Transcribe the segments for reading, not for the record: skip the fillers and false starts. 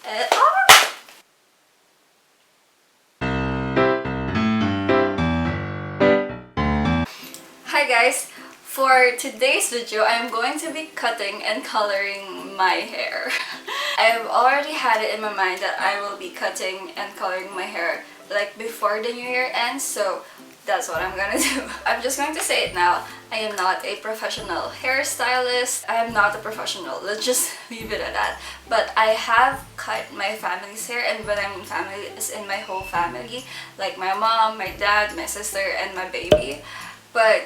Hi guys! For today's video, I'm going to be cutting and coloring my hair. I've already had it in my mind that I will be cutting and coloring my hair like before the new year ends, so that's what I'm gonna do. I'm just going to say it now. I am not a professional hairstylist. I am not a professional. Let's just leave it at that. But I have cut my family's hair, and when I mean family, it's in my whole family. Like my mom, my dad, my sister, and my baby. But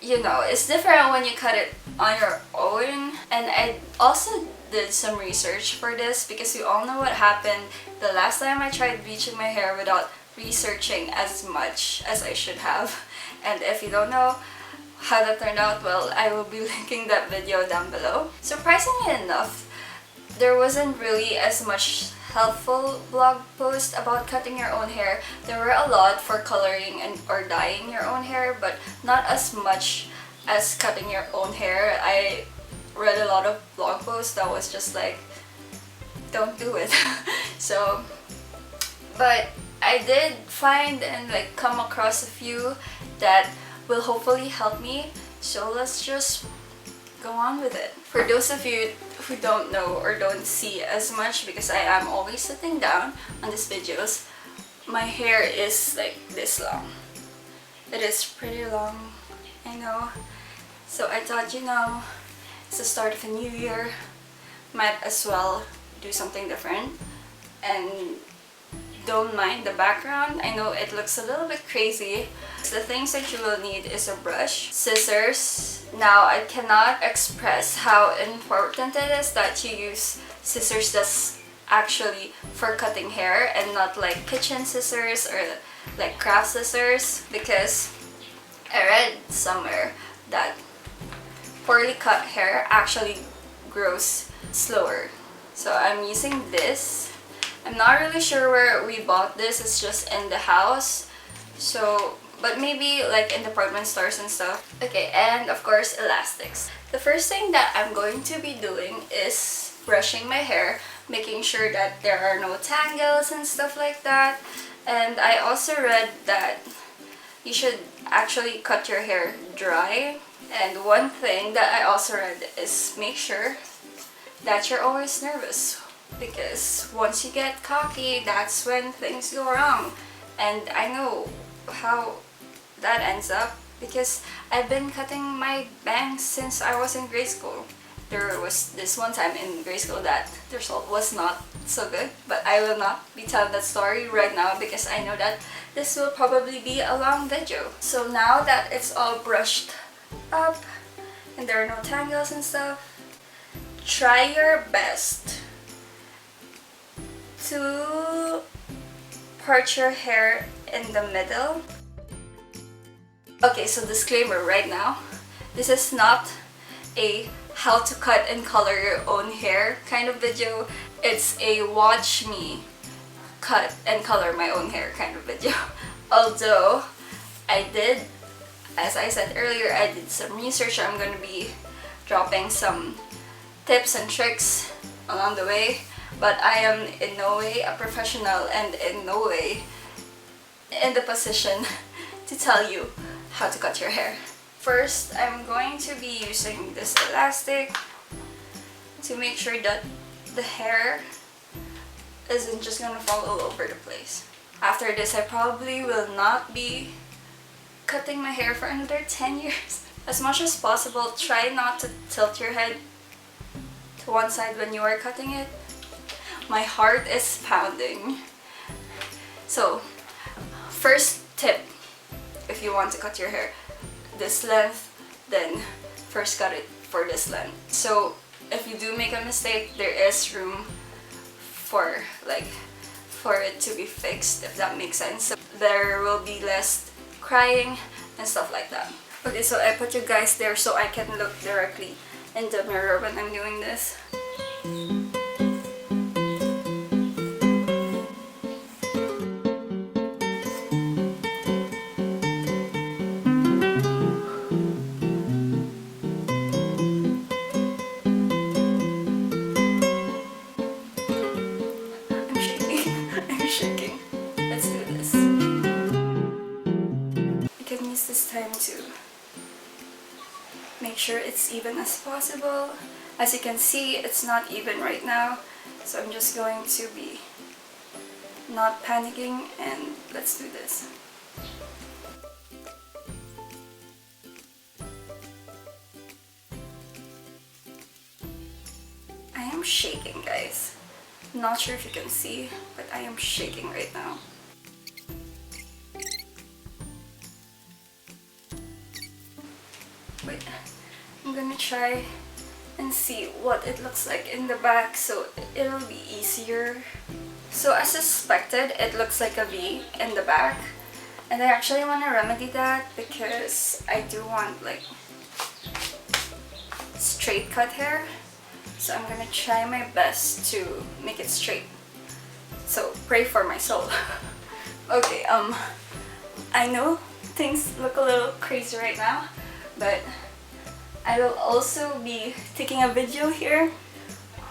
you know, it's different when you cut it on your own. And I also did some research for this because you all know what happened the last time I tried bleaching my hair without researching as much as I should have. And if you don't know how that turned out, well, I will be linking that video down below. Surprisingly enough, there wasn't really as much helpful blog post about cutting your own hair. There were a lot for coloring and or dyeing your own hair, but not as much as cutting your own hair. I read a lot of blog posts that was just like, don't do it. So, but I did find and like come across a few that will hopefully help me. So let's just go on with it. For those of you who don't know or don't see as much, because I am always sitting down on these videos, my hair is like this long. It is pretty long, I know. So I thought, you know, it's the start of a new year, might as well do something different. And don't mind the background. I know it looks a little bit crazy. The things that you will need is a brush, scissors. Now I cannot express how important it is that you use scissors that's actually for cutting hair and not like kitchen scissors or like craft scissors, because I read somewhere that poorly cut hair actually grows slower. So I'm using this. I'm not really sure where we bought this, it's just in the house. So, but maybe like in department stores and stuff. Okay, and of course elastics. The first thing that I'm going to be doing is brushing my hair, making sure that there are no tangles and stuff like that. And I also read that you should actually cut your hair dry. And one thing that I also read is make sure that you're always nervous, because once you get cocky, that's when things go wrong. And I know how that ends up because I've been cutting my bangs since I was in grade school. There was this one time in grade school that the result was not so good, but I will not be telling that story right now because I know that this will probably be a long video. So now that it's all brushed up and there are no tangles and stuff, try your best to part your hair in the middle. Okay, so disclaimer right now, this is not a how to cut and color your own hair kind of video. It's a watch me cut and color my own hair kind of video. Although I did, as I said earlier, I did some research. I'm going to be dropping some tips and tricks along the way. But I am in no way a professional and in no way in the position to tell you how to cut your hair. First, I'm going to be using this elastic to make sure that the hair isn't just gonna fall all over the place. After this, I probably will not be cutting my hair for another 10 years. As much as possible, try not to tilt your head to one side when you are cutting it. My heart is pounding. So, first tip, if you want to cut your hair this length, then first cut it for this length. So, if you do make a mistake, there is room for it to be fixed, if that makes sense. So there will be less crying and stuff like that. Okay, so I put you guys there so I can look directly in the mirror when I'm doing this. sure it's even as possible. As you can see, it's not even right now, so I'm just going to be not panicking, and let's do this. I am shaking, guys. Not sure if you can see, but I am shaking right now. Wait, I'm gonna try and see what it looks like in the back so it'll be easier. So as suspected, it looks like a V in the back, and I actually want to remedy that because I do want like straight cut hair. So I'm gonna try my best to make it straight. So pray for my soul. Okay, I know things look a little crazy right now, but I will also be taking a video here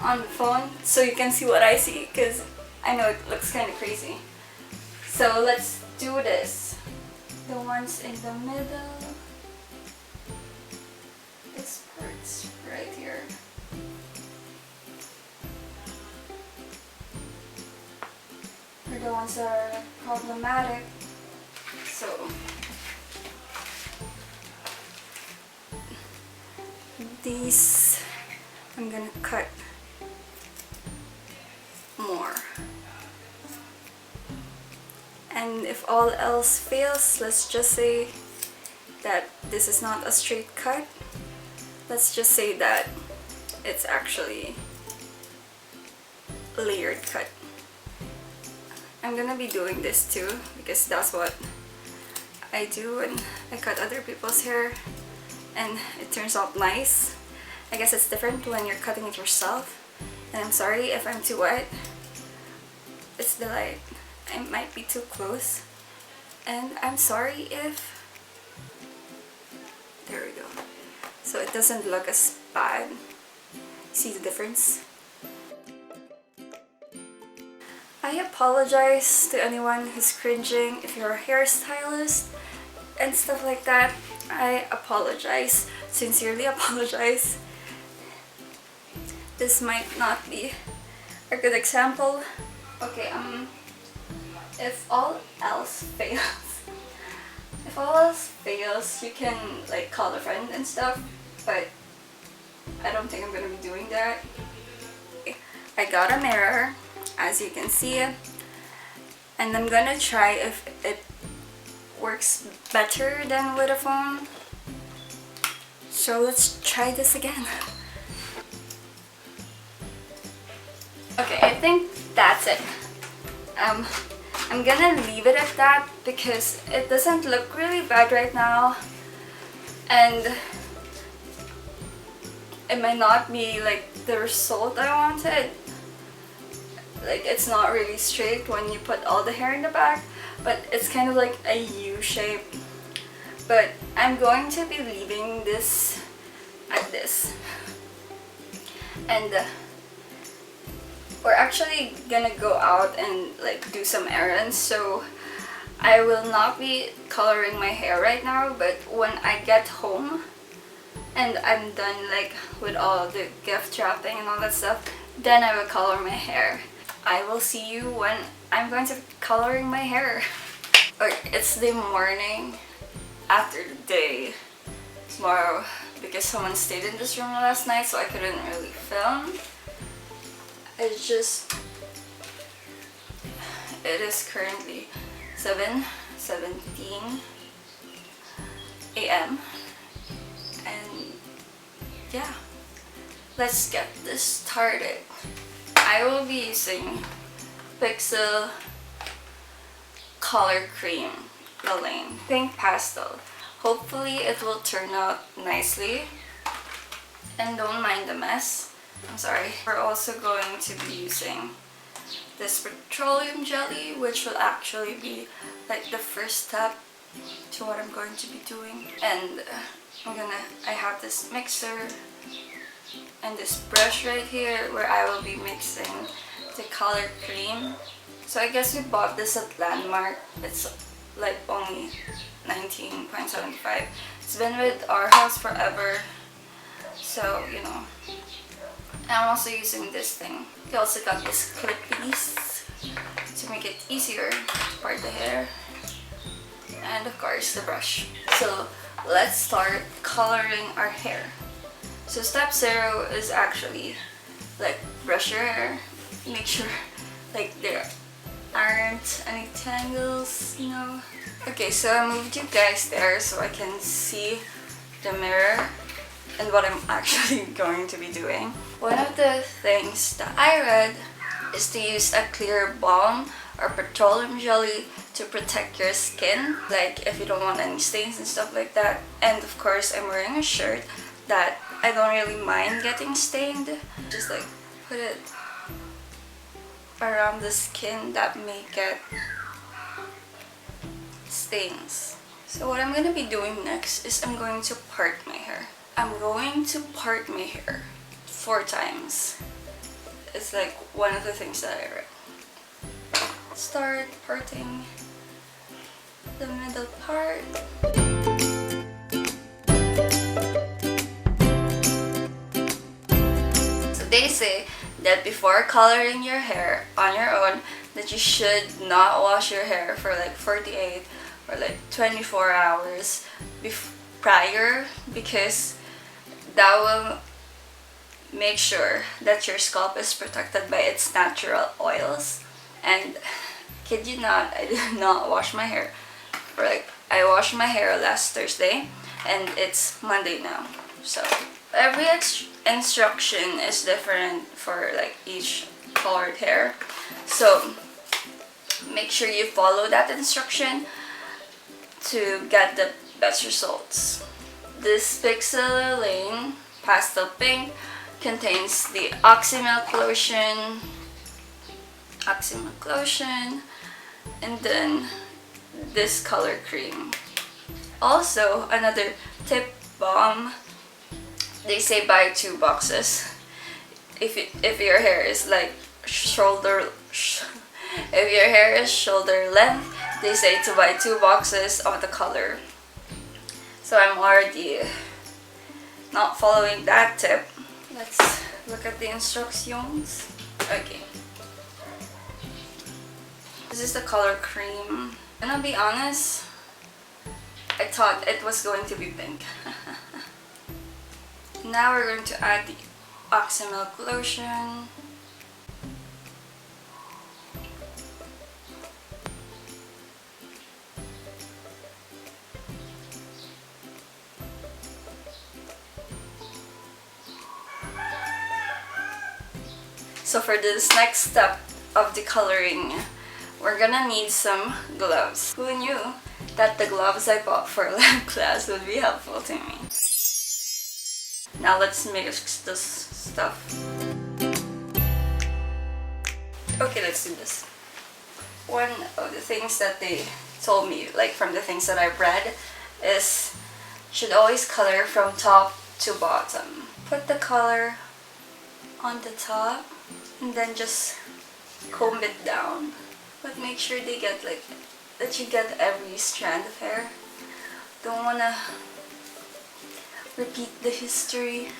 on the phone so you can see what I see, because I know it looks kind of crazy. So let's do this. The ones in the middle, this part's right here. Are the ones that are problematic. So these I'm gonna cut more. And if all else fails, let's just say that this is not a straight cut. Let's just say that it's actually a layered cut. I'm gonna be doing this too because that's what I do when I cut other people's hair and it turns out nice. I guess it's different when you're cutting it yourself. And I'm sorry if I'm too wet. It's the light. I might be too close. And I'm sorry if... There we go. So it doesn't look as bad. See the difference? I apologize to anyone who's cringing if you're a hairstylist and stuff like that. I apologize. Sincerely apologize. This might not be a good example. Okay, if all else fails, you can like call a friend and stuff, but I don't think I'm gonna be doing that. I got a mirror, as you can see, and I'm gonna try if it works better than with a phone. So let's try this again. Okay, I think that's it. I'm gonna leave it at that because it doesn't look really bad right now, and it might not be like the result I wanted. Like, it's not really straight when you put all the hair in the back, but it's kind of like a U shape. But I'm going to be leaving this at this, and we're actually gonna go out and like do some errands, so I will not be coloring my hair right now, but when I get home and I'm done like with all the gift wrapping and all that stuff, then I will color my hair. I will see you when I'm going to be coloring my hair. Okay, it's the morning after the day tomorrow because someone stayed in this room last night, so I couldn't really film. It is currently 7:17 a.m. and yeah, let's get this started. I will be using Pixel Color Cream Lane Pink Pastel. Hopefully it will turn out nicely, and don't mind the mess. I'm sorry. We're also going to be using this petroleum jelly, which will actually be like the first step to what I'm going to be doing. And I have this mixer and this brush right here where I will be mixing the color cream. So I guess we bought this at Landmark. It's like only $19.75. It's been with our house forever. So, you know. I'm also using this thing. I also got this clippies to make it easier to part the hair. And of course, the brush. So, let's start coloring our hair. So step 0 is actually like brush your hair. Make sure like there aren't any tangles, you know. Okay, so I moved you guys there so I can see the mirror and what I'm actually going to be doing. One of the things that I read is to use a clear balm or petroleum jelly to protect your skin, like if you don't want any stains and stuff like that. And of course, I'm wearing a shirt that I don't really mind getting stained. Just like put it around the skin that may get stains. So what I'm gonna be doing next is I'm going to part my hair. I'm going to part my hair 4 times. It's like one of the things that I read. Start parting the middle part. So they say that before coloring your hair on your own, that you should not wash your hair for like 48 or like 24 hours prior, because that will make sure that your scalp is protected by its natural oils. And kid you not, I did not wash my hair for like, I washed my hair last Thursday and it's Monday now. So every instruction is different for like each colored hair, so make sure you follow that instruction to get the best results. This Pixel Lane Pastel Pink contains the Oxy Milk Lotion, and then this color cream. Also, another tip balm. They say buy 2 boxes. If your hair is like shoulder length, they say to buy 2 boxes of the color. So I'm already not following that tip. Let's look at the instructions. Okay. This is the color cream. I'm gonna be honest, I thought it was going to be pink. Now we're going to add the Oxy Milk Lotion. So for this next step of the coloring, we're gonna need some gloves. Who knew that the gloves I bought for lab class would be helpful to me? Now let's mix this stuff. Okay, let's do this. One of the things that they told me, like from the things that I've read, is you should always color from top to bottom. Put the color on the top and then just comb it down. But make sure they get like that you get every strand of hair. Don't wanna repeat the history.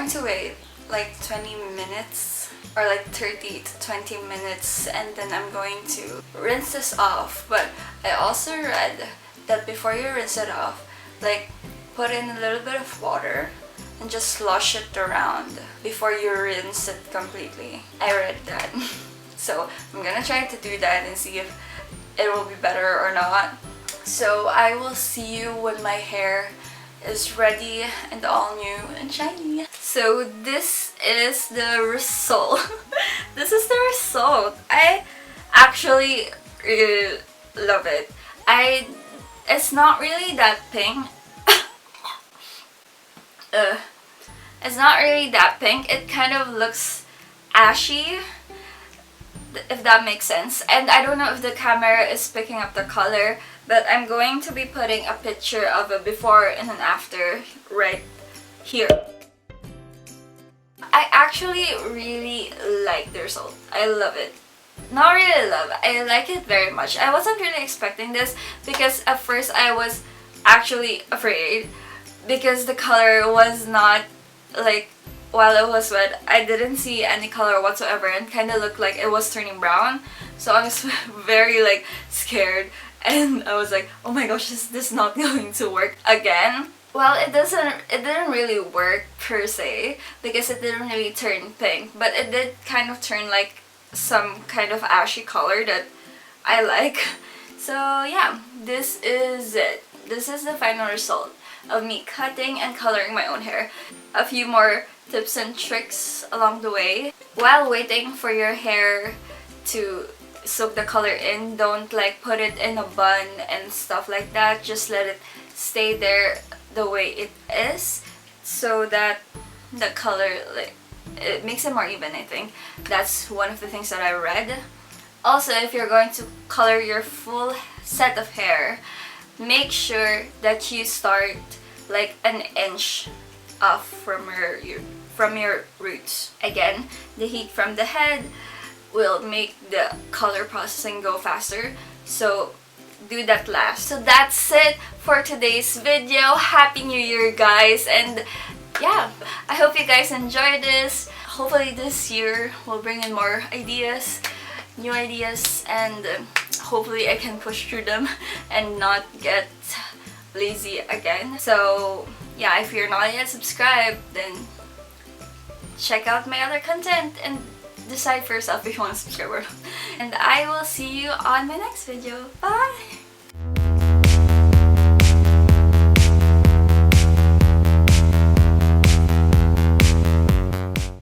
To wait like 20 minutes or like 30 to 20 minutes, and then I'm going to rinse this off. But I also read that before you rinse it off, like put in a little bit of water and just slosh it around before you rinse it completely. I read that. So I'm gonna try to do that and see if it will be better or not. So I will see you when my hair is ready and all new and shiny. So this is the result. This is the result. I actually really love it. I It's not really that pink. It's not really that pink. It kind of looks ashy, if that makes sense. And I don't know if the camera is picking up the color, but I'm going to be putting a picture of a before and an after right here. I actually really like the result. I love it. Not really love, I like it very much. I wasn't really expecting this because at first I was actually afraid because the color was not like, while it was wet, I didn't see any color whatsoever and kind of looked like it was turning brown. So I was very like scared and I was like, oh my gosh, is this not going to work again? Well, it didn't really work per se because it didn't really turn pink, but it did kind of turn like some kind of ashy color that I like. So yeah, this is it. This is the final result of me cutting and coloring my own hair. A few more tips and tricks along the way. While waiting for your hair to soak the color in, don't like put it in a bun and stuff like that. Just let it stay there the way it is so that the color, like, it makes it more even, I think. That's one of the things that I read. Also, if you're going to color your full set of hair, make sure that you start like an inch off from your roots. Again, the heat from the head will make the color processing go faster, so do that last. So that's it for today's video. Happy New Year, guys, and yeah, I hope you guys enjoyed this. Hopefully this year will bring in more ideas, new ideas, and hopefully I can push through them and not get lazy again. So yeah, if you're not yet subscribed, then check out my other content and decide for yourself if you want to subscribe or not. And I will see you on my next video. Bye!